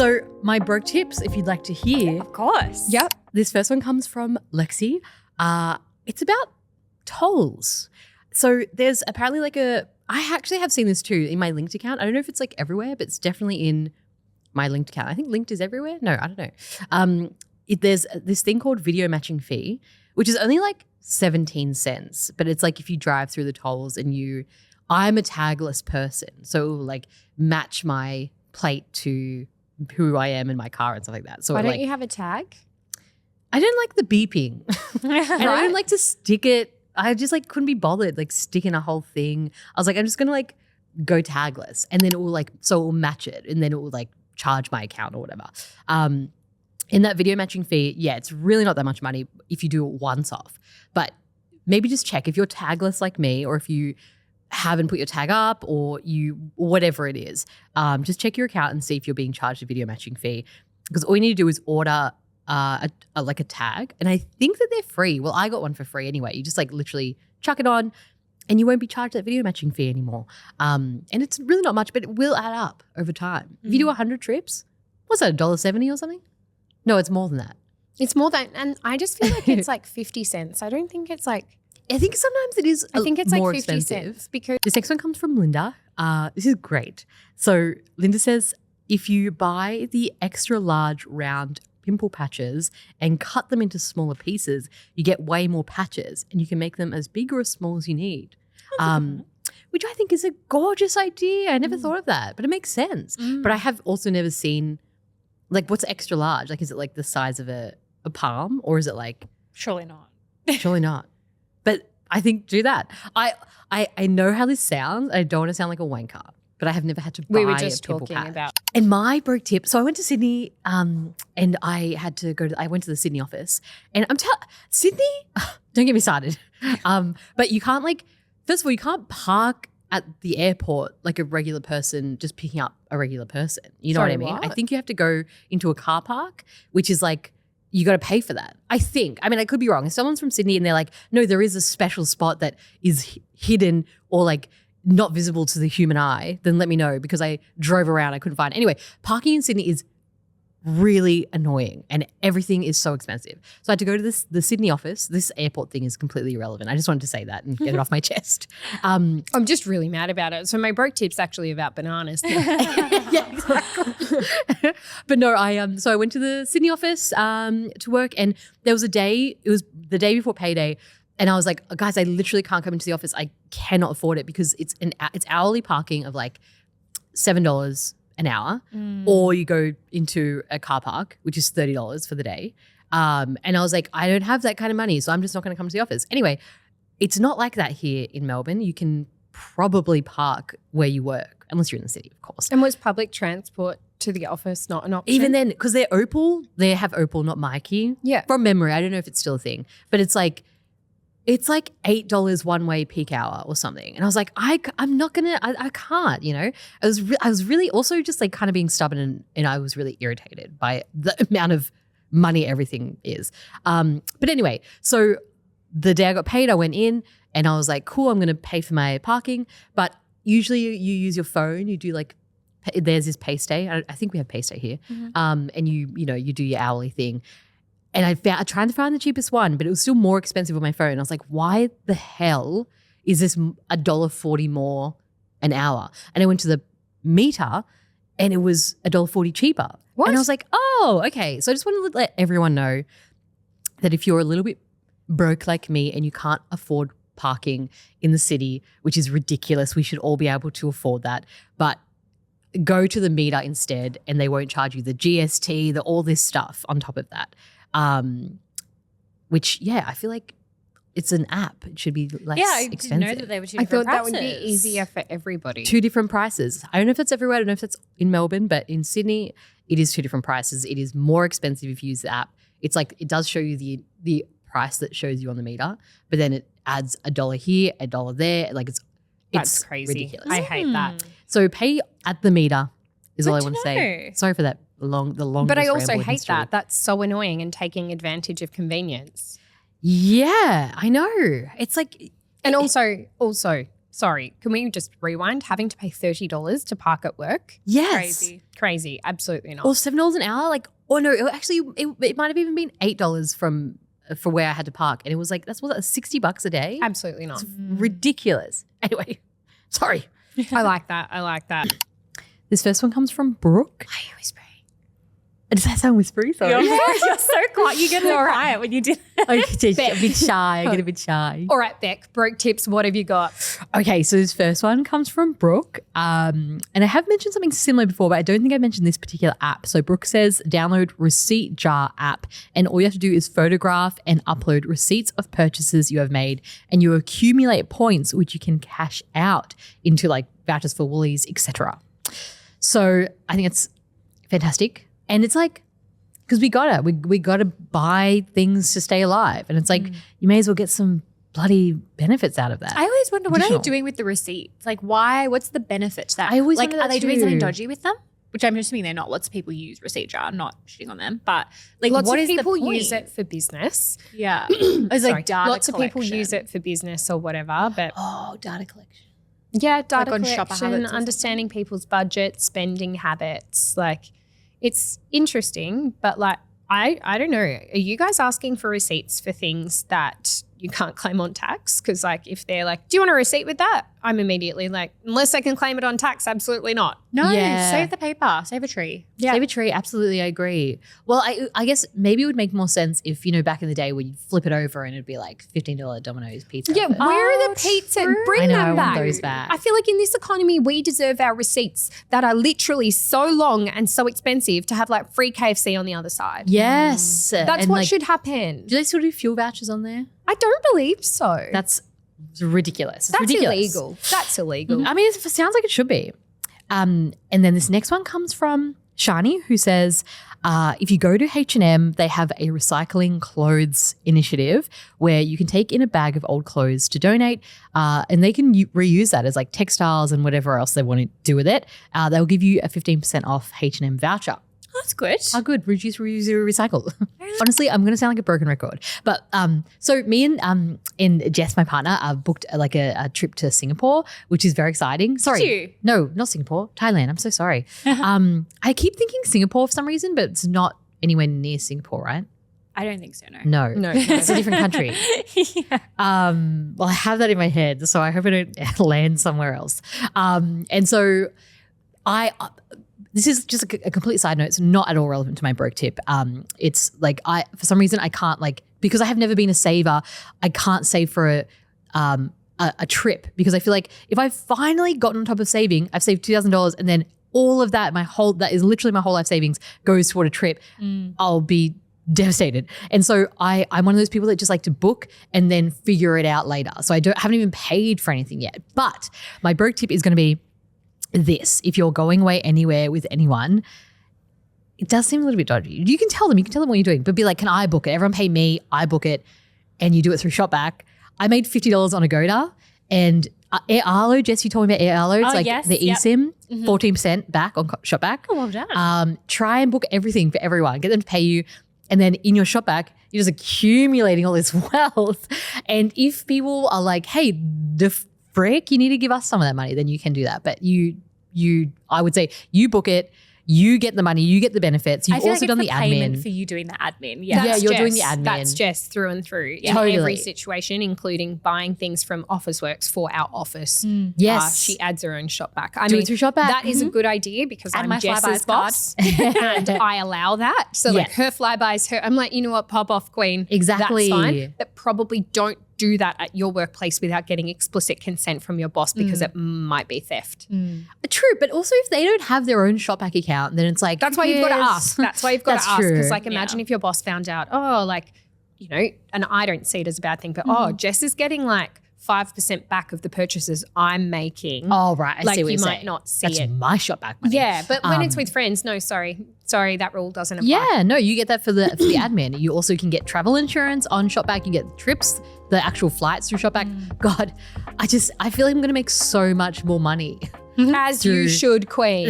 So my broke tips, if you'd like to hear. Of course. Yep. This first one comes from Lexi. It's about tolls. So there's apparently I actually have seen this too in my Linked account. I don't know if it's like everywhere, but it's definitely in my Linked account. I think Linked is everywhere. No, I don't know. There's this thing called video matching fee, which is only like 17 cents. But it's like if you drive through the tolls and I'm a tagless person. So it will like match my plate to who I am in my car and stuff like that. So why don't you have a tag? I don't like the beeping. And I don't like to stick it. I just like couldn't be bothered like sticking a whole thing. I was like, I'm just gonna like go tagless, and then it will match it, and then it will like charge my account or whatever. In that video matching fee, yeah, it's really not that much money if you do it once off. But maybe just check if you're tagless like me, or if you haven't put your tag up, or whatever it is. Just check your account and see if you're being charged a video matching fee, because all you need to do is order a tag, and I think that they're free. Well, I got one for free anyway. You just like literally chuck it on and you won't be charged that video matching fee anymore. And it's really not much, but it will add up over time. If you do 100 trips, what's that, $1.70 or something? No, it's more than that. It's more than, and I just feel like it's like 50 cents. I don't think it's like. I think sometimes it is I think it's more like 50 expensive. cents because. This next one comes from Linda. This is great. So Linda says, if you buy the extra large round pimple patches and cut them into smaller pieces, you get way more patches and you can make them as big or as small as you need. Which I think is a gorgeous idea. I never thought of that, but it makes sense. But I have also never seen, like, what's extra large? Like, is it like the size of a palm, or is it like? Surely not. Surely not. But I think do that. I know how this sounds. I don't want to sound like a wanker, but I have never had to buy We were just a pimple talking patch. about. And my broke tip, so I went to Sydney and I went to the Sydney office, and Sydney, don't get me started. But you can't first of all, you can't park at the airport like a regular person just picking up a regular person. You know what I mean? What? I think you have to go into a car park, which is like, you got to pay for that. I think. I mean, I could be wrong. If someone's from Sydney and they're like, no, there is a special spot that is hidden or like not visible to the human eye, then let me know, because I drove around. I couldn't find it. Anyway, parking in Sydney is really annoying and everything is so expensive. So I had to go to the Sydney office. This airport thing is completely irrelevant. I just wanted to say that and get it off my chest. I'm just really mad about it. So my broke tip's actually about bananas. Yeah, exactly. But no, so I went to the Sydney office to work, and there was it was the day before payday, and I was like, guys, I literally can't come into the office. I cannot afford it because it's hourly parking of like $7 an hour, or you go into a car park, which is $30 for the day. And I was like, I don't have that kind of money, so I'm just not going to come to the office. Anyway, it's not like that here in Melbourne. You can probably park where you work, unless you're in the city, of course. And was public transport to the office not an option? Even then, because they have Opal, not Mikey. Yeah. From From memory, I don't know if it's still a thing, but it's like $8 one way peak hour or something. And I was like, I'm not going to, I can't, you know. I was really also just like kind of being stubborn, and I was really irritated by the amount of money everything is. But anyway, so the day I got paid, I went in and I was like, cool, I'm going to pay for my parking. But usually you use your phone, you do like, there's this PayStay. I think we have PayStay here. And you do your hourly thing. And I tried to find the cheapest one, but it was still more expensive on my phone. I was like, why the hell is this $1.40 more an hour? And I went to the meter and it was $1.40 cheaper. What? And I was like, oh, okay. So I just wanted to let everyone know that if you're a little bit broke like me and you can't afford parking in the city, which is ridiculous, we should all be able to afford that. But go to the meter instead, and they won't charge you the GST, all this stuff on top of that. Which, yeah, I feel like it's an app. It should be less expensive. Didn't know that they were two I different thought prices. that would be easier for everybody. Two different prices. I don't know if that's everywhere. I don't know if that's in Melbourne, but in Sydney, it is two different prices. It is more expensive if you use the app. It's like it does show you the price that shows you on the meter, but then it adds $1 here, $1 there. Like That's it's crazy. ridiculous. I hate that. So pay at the meter is all I Good want to to say. know. Sorry for that the longest But I also ramble in hate history. that. That's so annoying and taking advantage of convenience. Yeah, I know. It's like And also, sorry, can we just rewind? Having to pay $30 to park at work? Yes. Crazy. Absolutely not. Or $7 an hour. Like, or no, actually it might have even been $8 for where I had to park. And it was like, that's what, $60 a day? Absolutely not. It's ridiculous. Anyway, sorry. I like that. This first one comes from Brooke. Why are you whispering? Does that sound whispery? Sorry. You're so quiet. You get all quiet when you did that. I get a bit shy. I get a bit shy. All right, Beck, broke tips. What have you got? Okay, so this first one comes from Brooke. And I have mentioned something similar before, but I don't think I mentioned this particular app. So Brooke says download Receipt Jar app, and all you have to do is photograph and upload receipts of purchases you have made, and you accumulate points which you can cash out into like vouchers for Woolies, etc. So I think it's fantastic. And it's like, because we gotta buy things to stay alive. And it's like, you may as well get some bloody benefits out of that. I always wonder, what are they Additional. doing with the receipts? Like, why? What's the benefit to that? I always like, wonder that are they doing something too. dodgy with them? Which I'm assuming they're not. Lots of people use Receipt Jar. I'm not shitting on them, but like, Lots what of is the people point? use it for business. Yeah, it's Sorry. like data Lots of people collection. use it for business or whatever, but Oh, data collection. yeah, data on shopper collection, habits or understanding people's budgets, spending habits. Like, it's interesting, but like, I don't know. Are you guys asking for receipts for things that you can't claim on tax? Because like, if they're like, do you want a receipt with that? I'm immediately like, unless I can claim it on tax, absolutely not. No, Yeah. save the paper, save a tree. Yeah. Save a tree, absolutely, I agree. Well, I guess maybe it would make more sense if, back in the day when you'd flip it over and it'd be like $15 Domino's pizza. Yeah, but- where are Oh, the pizza? true. Bring I know, I them want back. those back. I feel like in this economy, we deserve our receipts that are literally so long and so expensive to have like free KFC on the other side. Yes. That's And, what like, should happen. do they still do fuel vouchers on there? I don't believe so. That's ridiculous. It's That's ridiculous. illegal. That's illegal. I mean, it sounds like it should be. And then this next one comes from Shani, who says, if you go to H&M, they have a recycling clothes initiative where you can take in a bag of old clothes to donate, and they can reuse that as like textiles and whatever else they want to do with it. They'll give you a 15% off H&M voucher. That's good. How good. Reduce, reuse, recycle. Honestly, I'm going to sound like a broken record. But so me and Jess, my partner, booked like a trip to Singapore, which is very exciting. Sorry. you? No, not Singapore. Thailand. I'm so sorry. I keep thinking Singapore for some reason, but it's not anywhere near Singapore, right? I don't think so. No. No. No. It's a different country. Yeah. Well, I have that in my head, so I hope I don't land somewhere else. And so this is just a complete side note. It's not at all relevant to my broke tip. It's like for some reason I can't because I have never been a saver, I can't save for a trip because I feel like if I've finally gotten on top of saving, I've saved $2,000 and then all of that, that is literally my whole life savings goes toward a trip, I'll be devastated. And so I'm one of those people that just like to book and then figure it out later. So I haven't even paid for anything yet. But my broke tip is going to be this: if you're going away anywhere with anyone, it does seem a little bit dodgy. You can tell them what you're doing, but be like, can I book it? Everyone pay me, I book it, and you do it through ShopBack. I made $50 on Agoda, and Air Arlo, Jess, you told me about Air Arlo. It's yes, the yep. eSIM, 14% back on ShopBack. Oh, well done. Try and book everything for everyone. Get them to pay you. And then in your ShopBack, you're just accumulating all this wealth. And if people are like, hey, the frick, you need to give us some of that money, then you can do that. But I would say you book it, you get the money, you get the benefits. You've I feel also like done it's the payment admin. for you doing the admin. Yeah. Yeah, That's you're doing Jess. the admin. That's Jess through and through. In Totally. every situation, including buying things from Officeworks for our office. Yes. She adds her own ShopBack. I Do mean, it through ShopBack. that is a good idea because And I'm my Jess's Flybuys boss and I allow that. So like Yes. her flybys, I'm like, you know what, pop off queen. Exactly. That's fine. But probably don't do that at your workplace without getting explicit consent from your boss because it might be theft. True, but also if they don't have their own ShopBack account, then it's like, That's why you've got to yes. ask. That's why you've got That's to ask. Because true. like imagine if your boss found out, and I don't see it as a bad thing, but Jess is getting like 5% back of the purchases I'm making. Oh, right. I Like, see what you you're might saying. not see That's it. my ShopBack money. Yeah, but when it's with friends, no, sorry, that rule doesn't apply. Yeah, no, you get that for the admin. You also can get travel insurance on ShopBack. You get trips, the actual flights through ShopBack. God, I feel like I'm going to make so much more money. As you Through- should, queen.